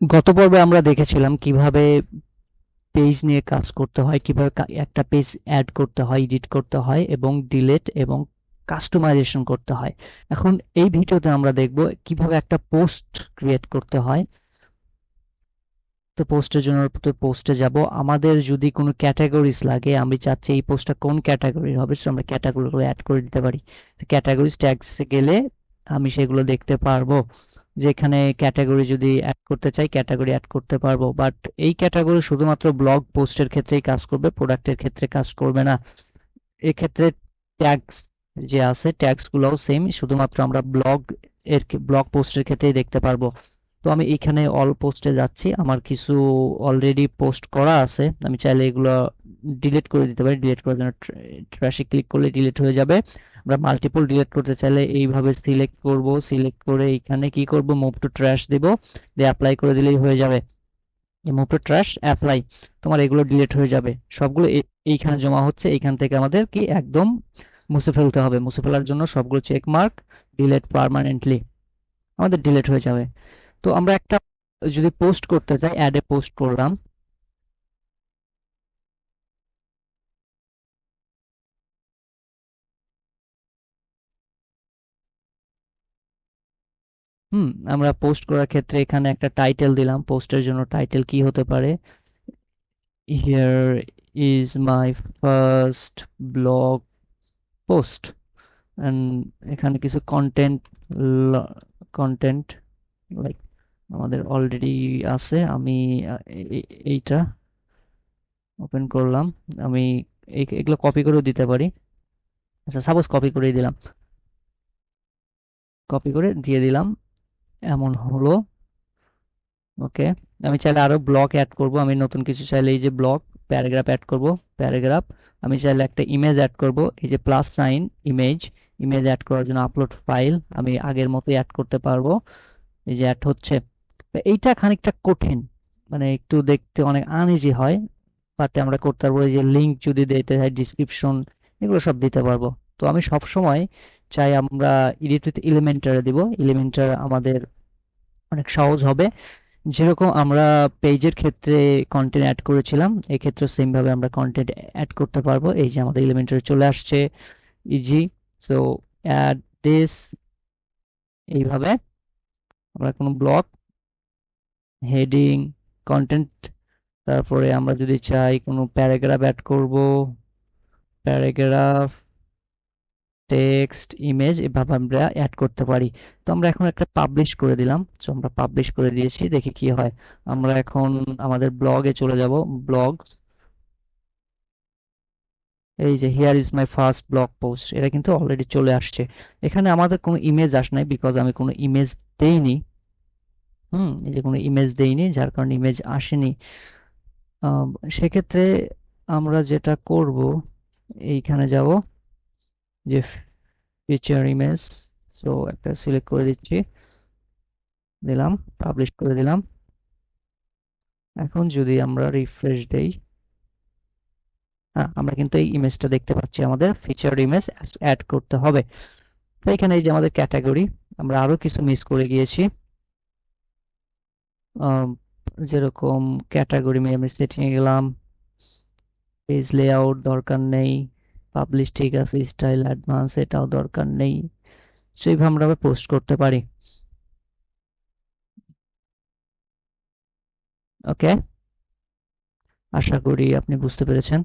গত পর্বে আমরা দেখেছিলাম কিভাবে পেজ নিয়ে কাজ করতে হয়, কিভাবে একটা পেজ অ্যাড করতে হয়, এডিট করতে হয় এবং ডিলিট এবং কাস্টমাইজেশন করতে হয়। এখন এই ভিডিওতে আমরা দেখব কিভাবে একটা পোস্ট ক্রিয়েট করতে হয়। তো পোস্টের জন্য পোস্টে যাব। আমাদের যদি কোনো ক্যাটাগরিজ লাগে, আমি চাচ্ছি এই পোস্টটা কোন ক্যাটাগরির হবে, সো আমরা ক্যাটাগরিগুলো অ্যাড করে দিতে পারি। ক্যাটাগরিজ ট্যাগসে গেলে আমি সেগুলো দেখতে পারবো, যে এখানে ক্যাটাগরি যদি অ্যাড করতে চাই ক্যাটাগরি অ্যাড করতে পারবো। বাট এই ক্যাটাগরি শুধুমাত্র ব্লগ পোস্টের ক্ষেত্রেই কাজ করবে, প্রোডাক্টের ক্ষেত্রে কাজ করবে না। এক্ষেত্রে ট্যাগস যে আছে ট্যাগস গুলোও সেম, শুধুমাত্র আমরা ব্লগ পোস্টের ক্ষেত্রেই দেখতে পারবো। তো আমি এখানে অল পোস্টে যাচ্ছি, আমার কিছু অলরেডি পোস্ট করা আছে, আমি চাইলে এগুলো ডিলিট করে দিতে পারি। ডিলিট করার জন্য ট্র্যাশে ক্লিক করলে ডিলিট হয়ে যাবে। আমরা মাল্টিপল ডিলিট করতে চাইলে এইভাবে সিলেক্ট করব, সিলেক্ট করে এখানে কি করব, মুভ টু ট্র্যাশ দিব, দিয়ে অ্যাপ্লাই করে দিলেই হয়ে যাবে। মুভ টু ট্র্যাশ অ্যাপ্লাই, তোমার এগুলো ডিলিট হয়ে যাবে সবগুলো। এইখানে জমা হচ্ছে, এইখান থেকে আমাদের কি একদম মুছে ফেলতে হবে। মুছে ফেলার জন্য সবগুলো চেক মার্ক, ডিলিট পার্মানেন্টলি, আমাদের ডিলিট হয়ে যাবে। তো আমরা একটা যদি পোস্ট করতে চাই, অ্যাডে পোস্ট করলাম। হুম, আমরা পোস্ট করার ক্ষেত্রে এখানে একটা টাইটেল দিলাম। পোস্টের জন্য টাইটেল কি হতে পারে, here is my first blog post. And এখানে কিছু কন্টেন্ট, কন্টেন্ট লাইক আমাদের অলরেডি আছে। আমি এইটা ওপেন করলাম। আমি এগুলো কপি করেও দিতে পারি। আচ্ছা, সাপোজ কপি করেই দিলাম, কপি করে দিয়ে দিলাম, এমন হলো। ওকে, আমি চাইলে আরো ব্লক অ্যাড করব। আমি নতুন কিছু চাইলে এই যে ব্লক, প্যারাগ্রাফ অ্যাড করব, প্যারাগ্রাফ। আমি চাইলে একটা ইমেজ অ্যাড করব, এই যে plus sign, image. Image add করার জন্য আপলোড ফাইল, আমি আগের মতোই অ্যাড করতে পারবো। এই যে অ্যাড হচ্ছে। তো এইটা খানিকটা কঠিন, মানে একটু দেখতে অনেক আনইজি হয়, বাট আমরা করতে পারবো। এই যে লিঙ্ক যদি দিতে হয়, ডিসক্রিপশন, এগুলো সব দিতে পারবো। তো আমি সব সময় চাই আমরা এডিট উইথ এলিমেন্টারে দিব। এলিমেন্টার আমাদের অনেক সহজ হবে। যেরকম আমরা পেজের ক্ষেত্রে কন্টেন্ট অ্যাড করেছিলাম, এক্ষেত্রে সেম ভাবে আমরা কন্টেন্ট অ্যাড করতে পারবো। এই যে আমাদের এলিমেন্টারে চলে আসছে, ইজি। সো অ্যাড দিস, এইভাবে আমরা কোনো ব্লক, হেডিং, কন্টেন্ট, তারপরে আমরা যদি চাই কোনো প্যারাগ্রাফ অ্যাড করব, প্যারাগ্রাফ, টেক্সট, ইমেজ, এভাবে আমরা অ্যাড করতে পারি। তো আমরা এখন একটা পাবলিশ করে দিলাম। সো আমরা পাবলিশ করে দিয়েছি, দেখি কি হয়। আমরা এখন আমাদের ব্লগে চলে যাব। ব্লগ, এই যে here is my first blog post, এটা কিন্তু অলরেডি চলে আসছে। এখানে আমাদের কোনো ইমেজ আস নাই, বিকজ আমি কোনো ইমেজ দেইনি। এই যে কোনো ইমেজ দেইনি, যার কারণে ইমেজ আসেনি। আম, সেক্ষেত্রে আমরা যেটা করব, এইখানে যাব, যে ফিচার ইমেজ, সো একটা সিলেক্ট করে দিচ্ছি, দিলাম, পাবলিশ করে দিলাম। এখন যদি আমরা রিফ্রেশ দেই, হ্যাঁ, আমরা কিন্তু এই ইমেজটা দেখতে পাচ্ছি। আমাদের ফিচার ইমেজ অ্যাড করতে হবে। তো এখানে এই যে আমাদের ক্যাটাগরি, আমরা আরো কিছু মিস করে গিয়েছি। আম, যেরকম ক্যাটাগরি আমি সেটিংয়ে গেলাম, পেজ লেআউট দরকার নেই, পাবলিশ ঠিক আছে, স্টাইল অ্যাডভান্স এটাও দরকার নেই। সেইভাবে আমরা আবার পোস্ট করতে পারি। ওকে, আশা করি আপনি বুঝতে পেরেছেন।